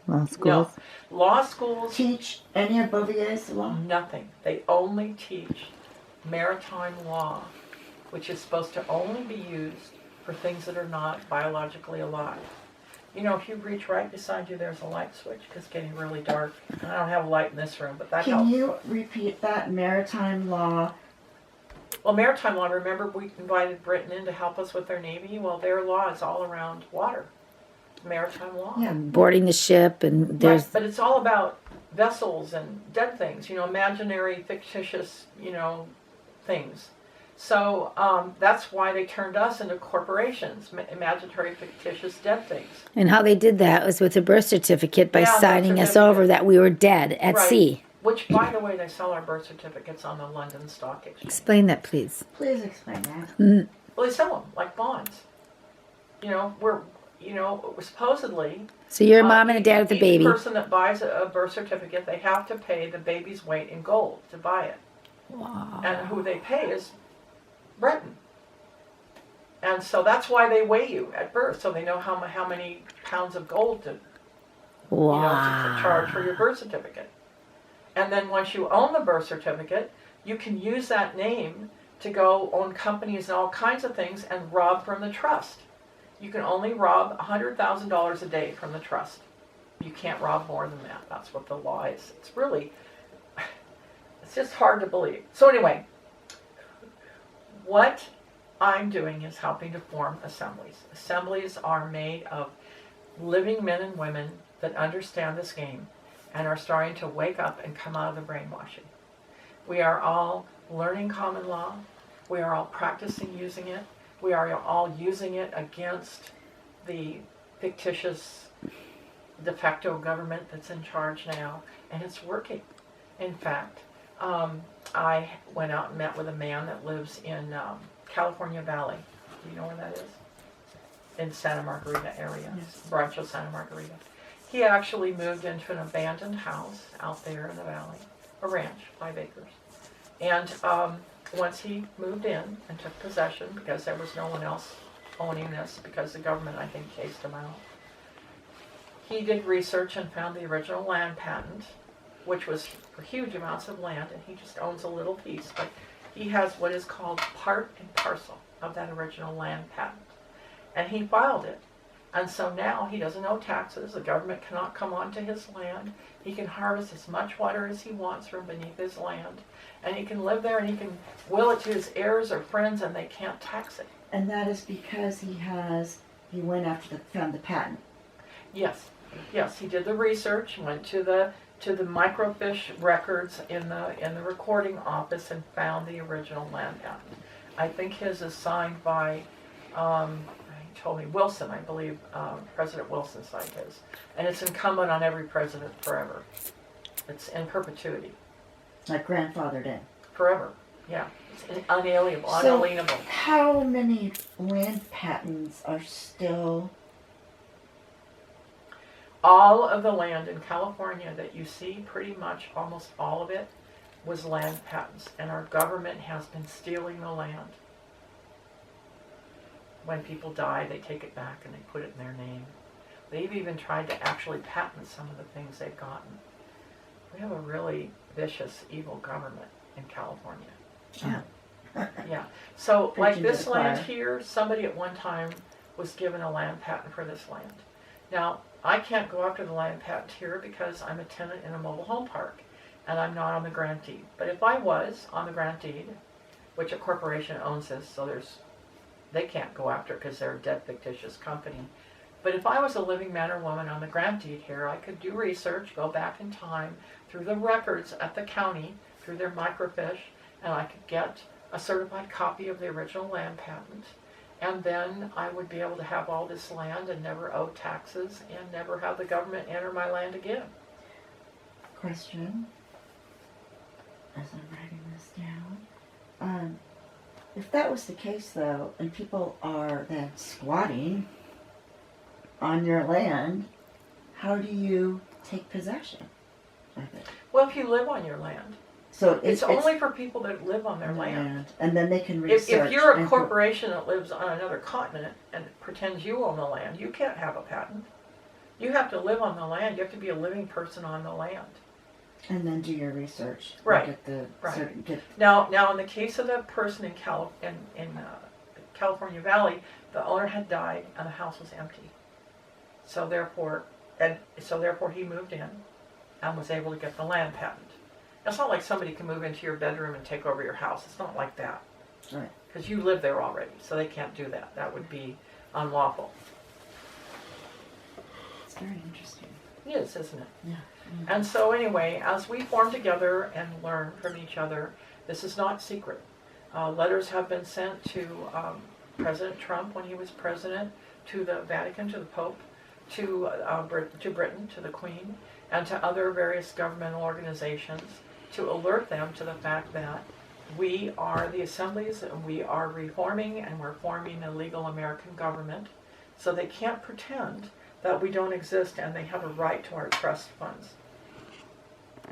Law No. schools? Law schools, Teach any of Bovier's law? nothing. They only teach maritime law, which is supposed to only be used for things that are not biologically alive. You know, if you reach right beside you, there's a light switch because it's getting really dark. And I don't have a light in this room, but that Can helps. you repeat that? Maritime law. Well, maritime law, remember we invited Britain in to help us with their navy? Well, their law is all around water. Maritime law. Yeah. Boarding the ship, and there's Right, but it's all about vessels and dead things, imaginary, fictitious, things. So that's why they turned us into corporations, imaginary, fictitious, dead things. and how they did that was with a birth certificate by Yeah, birth signing us certificate. over that we were dead at Right. sea. Which, by the way, they sell our birth certificates on the London Stock Exchange. Explain that, please. Please explain that. Well, they sell them like bonds. We're supposedly. So you're a mom and a dad with a each baby. person that buys a birth certificate, they have to pay the baby's weight in gold to buy it. Wow. And who they pay is Britain. And so that's why they weigh you at birth, so they know how many pounds of gold to to charge for your birth certificate. And then once you own the birth certificate, you can use that name to go own companies and all kinds of things and rob from the trust. You can only rob $100,000 a day from the trust. You can't rob more than that. That's what the law is. It's really, it's just hard to believe. So anyway, what I'm doing is helping to form assemblies. Assemblies are made of living men and women that understand this game and are starting to wake up and come out of the brainwashing. We are all learning common law. We are all practicing using it. We are all using it against the fictitious de facto government that's in charge now, and it's working. In fact, I went out and met with a man that lives in California Valley. Do you know where that is? In Santa Margarita area, Yes. Rancho Santa Margarita. He actually moved into an abandoned house out there in the valley, a ranch, 5 acres. And once he moved in and took possession, because there was no one else owning this, because the government, I think, chased him out, he did research and found the original land patent, which was for huge amounts of land, and he just owns a little piece, but he has what is called part and parcel of that original land patent. And he filed it. And so now he doesn't owe taxes. The government cannot come onto his land. He can harvest as much water as he wants from beneath his land. And he can live there and he can will it to his heirs or friends and they can't tax it. And that is because he went after found the patent. Yes, he did the research, went to the microfiche records in the recording office and found the original land patent. I think his is signed by, he told me, Wilson, I believe, President Wilson signed his. And it's incumbent on every president forever. It's in perpetuity. Like grandfathered in. Forever, yeah. It's unalienable, So, unalienable. how many land patents are still... All of the land in California that you see, pretty much almost all of it, was land patents. And our government has been stealing the land. When people die, they take it back and they put it in their name. They've even tried to actually patent some of the things they've gotten. We have a really vicious, evil government in California. Yeah. Yeah. So, like Preaching to this the land choir. here, somebody at one time was given a land patent for this land. Now, I can't go after the land patent here because I'm a tenant in a mobile home park and I'm not on the grant deed. But if I was on the grant deed, which a corporation owns this, so they can't go after it because they're a dead fictitious company. But if I was a living man or woman on the grant deed here, I could do research, go back in time through the records at the county, through their microfiche, and I could get a certified copy of the original land patent. And then I would be able to have all this land and never owe taxes and never have the government enter my land again. Question, as I'm writing this down. If that was the case, though, and people are then squatting on your land, how do you take possession of it? Well, if you live on your land, So it's only for people that live on their land. and then they can If research. you're a and- corporation that lives on another continent and pretends you own the land, you can't have a patent. You have to live on the land. You have to be a living person on the land. And then do your research. Right. Get the Right. get Now, in the case of the person in California Valley, the owner had died and the house was empty. So therefore he moved in and was able to get the land patent. It's not like somebody can move into your bedroom and take over your house. It's not like that. Right. Because you live there already, so they can't do that. That would be unlawful. It's very interesting. It is, isn't it? Yeah. And so anyway, as we form together and learn from each other, this is not secret. Letters have been sent to President Trump when he was president, to the Vatican, to the Pope, to Britain, to the Queen, and to other various governmental organizations to alert them to the fact that we are the assemblies and we are reforming and we're forming a legal American government. So they can't pretend that we don't exist and they have a right to our trust funds.